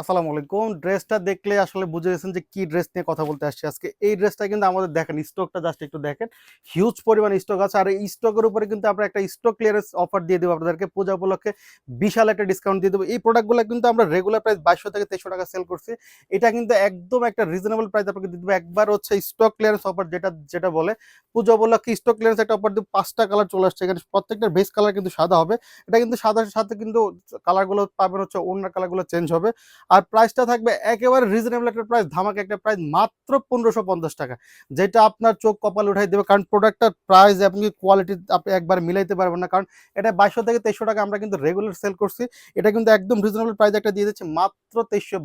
আসসালামু আলাইকুম। ড্রেসটা দেখলে আসলে বুঝে গেছেন যে কি ড্রেস নিয়ে কথা বলতে আসছি আজকে। এই ড্রেসটা কিন্তু আমাদের দেখেন স্টকটা জাস্ট একটু দেখেন। হিউজ পরিমাণ স্টক আছে। আর এই স্টকের উপরে কিন্তু আমরা একটা স্টক ক্লিয়ারেন্স অফার দিয়ে দেব আপনাদেরকে। পূজা উপলক্ষে বিশাল একটা ডিসকাউন্ট দিয়ে দেব। এই প্রোডাক্টগুলো কিন্তু আমরা রেগুলার প্রাইস 2200 থেকে 2300 টাকা সেল করছি। এটা কিন্তু একদম একটা রিজনেবল প্রাইস আপনাকে দিয়ে দেব। একবার হচ্ছে স্টক ক্লিয়ারেন্স অফার যেটা যেটা বলে পূজা উপলক্ষে স্টক ক্লিয়ারেন্স একটা অফার দিব। 5টা কালার চলে আসছে। এখানে প্রত্যেকটার বেস কালার কিন্তু সাদা হবে। এটা কিন্তু সাদার সাথে কিন্তু কালারগুলো পাবেন হচ্ছে ওড়নার কালারগুলো চেঞ্জ হবে। আর প্রাইসটা থাকবে একেবারে রিজনেবল একটা প্রাইস, ধামাকা একটা প্রাইস, মাত্র 1550 টাকা, যেটা আপনার চোখ কপাল উঠাই দেবে। কারণ প্রোডাক্টটার প্রাইস এবং কোয়ালিটি আপনি একবার মিলাইতে পারবেন না। কারণ এটা 2200 থেকে 2300 টাকা আমরা কিন্তু রেগুলার সেল করছি। এটা কিন্তু একদম রিজনেবল প্রাইস একটা দিয়ে দিচ্ছে মাত্র 2300,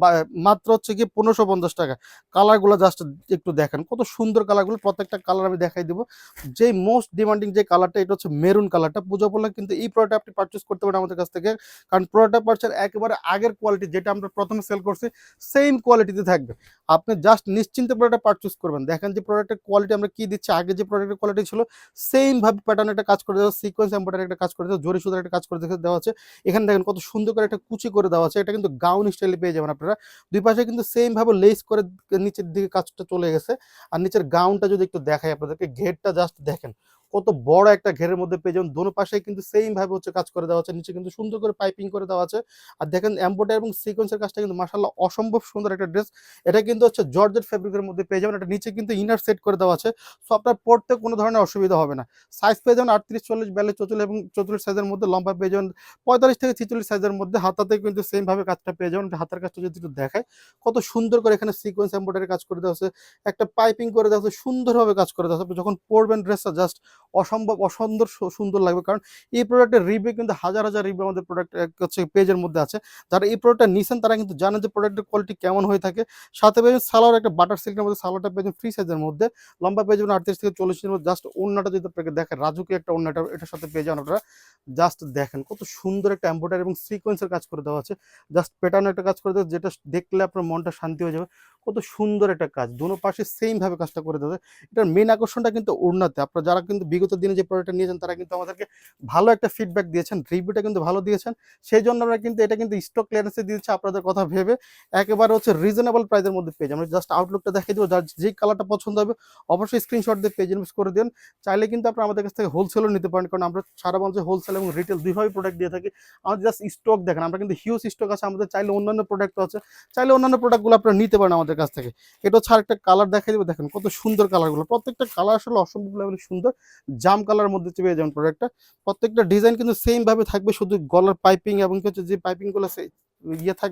মাত্র হচ্ছে কি 1550 টাকা। কালারগুলো জাস্ট একটু দেখেন কত সুন্দর কালারগুলো, প্রত্যেকটা কালার আমি দেখাই দিব। যে মোস্ট ডিমান্ডিং যে কালারটা, এটা হচ্ছে মেরুন কালারটা। পুজো বললে কিন্তু এই প্রোডাক্ট আপনি পারচেস করতে পারেন আমাদের কাছ থেকে। কারণ প্রোডাক্টটা পাচ্ছেন একেবারে আগের কোয়ালিটি, যেটা আমরা প্রথমে সেল করছি সেম কোয়ালিটিতে থাকবে। আপনি জাস্ট নিশ্চিন্তে প্রোডাক্টটা পারচেস করবেন। দেখেন যে প্রোডাক্টের কোয়ালিটি আমরা কি দিচ্ছি, আগে যে প্রোডাক্টের কোয়ালিটি ছিল সেম ভাবে প্যাটার্ন একটা কাজ করে দেওয়া, সিকোয়েন্স এমব্রয়ডারি একটা কাজ করে দেওয়া, জরি সুতার একটা কাজ করে দেওয়া আছে। এখানে দেখেন কত সুন্দর করে একটা কুচি করে দেওয়া আছে। এটা কিন্তু গাউন স্টাইলে পেয়ে যাবেন আপনারা। দুই পাশে কিন্তু সেম ভাবে লেস করে নিচের দিকে কাজটা চলে গেছে। আর নিচের গাউনটা যদি একটু দেখাই আপনাদেরকে, ঘেরটা জাস্ট দেখেন কত বড় একটা ঘেরের মধ্যে পেয়ে যাবেন। দোনো পাশে কিন্তু সেম ভাবে হচ্ছে কাজ করে দেওয়া আছে, নিচে কিন্তু সুন্দর করে পাইপিং করে দেওয়া আছে। আর দেখেন এমব্রয়ডারি এবং সিকোয়েন্সের কাজটা কিন্তু মাশাআল্লাহ অসম্ভব সুন্দর একটা ড্রেস। এটা কিন্তু হচ্ছে জর্জেট ফেব্রিকের মধ্যে পেয়ে যাবেন। এটা নিচে কিন্তু ইনার সেট করে দেওয়া আছে। সো আপনার পড়তে কোনো ধরনের অসুবিধা হবে না। সাইজ পেয়ে যাবেন 38, 40, 42, 44 এবং 44 সাইজের মধ্যে। লম্বা পেয়ে যাবেন 45 থেকে 46 সাইজের মধ্যে। হাতাতে কিন্তু সেম ভাবে কাজটা পেয়ে যাবেন। হাতের কাজটা যদি একটু দেখায়, কত সুন্দর করে এখানে সিকোয়েন্স এমব্রয়ডারি কাজ করে দেওয়া আছে, একটা পাইপিং করে দেওয়া আছে, সুন্দরভাবে কাজ করে দেওয়া আছে। আপনি যখন পরবেন ড্রেসটা জাস্ট অসম্ভব অসুন্দর সুন্দর লাগবে। কারণ এই প্রোডাক্টের রিভিউ কিন্তু হাজার হাজার রিভিউ আমাদের প্রোডাক্ট হচ্ছে পেজের মধ্যে আছে। যারা এই প্রোডাক্টটা নিছেন তারা কিন্তু জানেন যে প্রোডাক্টের কোয়ালিটি কেমন হয়ে থাকে। সাথে পেয়ে যাবেন সালোয়ার, একটা বাটার সিল্কের মধ্যে সালোয়ারটা পেয়ে যাবেন ফ্রি সাইজের মধ্যে। লম্বা পেয়ে যাবেন 38 থেকে 40 এর মধ্যে। জাস্ট ওড়নাটা যদি আপনাকে দেখেন, রাজুকি একটা ওড়না, এটার সাথে পেয়ে যাবেন আপনারা। জাস্ট দেখেন কত সুন্দর একটা এমব্রয়ডারি এবং সিকোয়েন্সের কাজ করে দেওয়া আছে। জাস্ট প্যাটার্ন একটা কাজ করে দেওয়া, যেটা দেখলে আপনার মনটা শান্তি হয়ে যাবে। কত সুন্দর একটা কাজ, দোনো পাশে সেম ভাবে কাজটা করে দেওয়া। এটার মেন আকর্ষণটা কিন্তু ওড়নাতে। আপনারা যারা কিন্তু বিগত দিনে যে প্রোডাক্টটা নিয়েছেন তারা কিন্তু আমাদেরকে ভালো একটা ফিডব্যাক দিয়েছেন, রিভিউটা কিন্তু ভালো দিয়েছেন। সেই জন্য আমরা কিন্তু এটা কিন্তু স্টক ক্লিয়ারেন্সে দিয়েছি আপনাদের কথা ভেবে। একেবারে হচ্ছে রিজনেবল প্রাইসের মধ্যে পেয়ে যাবেন। আমরা জাস্ট আউটলুকটা দেখিয়ে দেবো, যার যেই কালারটা পছন্দ হবে অবশ্যই স্ক্রিনশট দিয়ে পেজ ইনভেস্ট করে দেন। চাইলে কিন্তু আপনারা আমাদের কাছ থেকে হোলসেলও নিতে পারেন, কারণ আমরা সারা বাংলাদেশে হোলসেল এবং রিটেল দুইভাবে প্রোডাক্ট দিয়ে থাকি। আমাদের জাস্ট স্টক দেখেন, আমরা কিন্তু হিউজ স্টক আছে আমাদের। চাইলে অন্যান্য প্রোডাক্টও আছে, চাইলে অন্যান্য প্রোডাক্টগুলো আপনারা নিতে পারেন আমাদের কাছ থেকে। এটা হচ্ছে আরেকটা কালার দেখাই দেবো, দেখেন কত সুন্দর কালারগুলো, প্রত্যেকটা কালার আসলে অসম্ভব লেভেলে সুন্দর। জাম কালার মধ্যে পেয়ে যাবেন প্রোডাক্টটা। প্রত্যেকটা ডিজাইন কিন্তু সেম ভাবে থাকবে, শুধু গলার পাইপিং এবং কি হচ্ছে যে পাইপিং গুলো ইয়ে থাকবে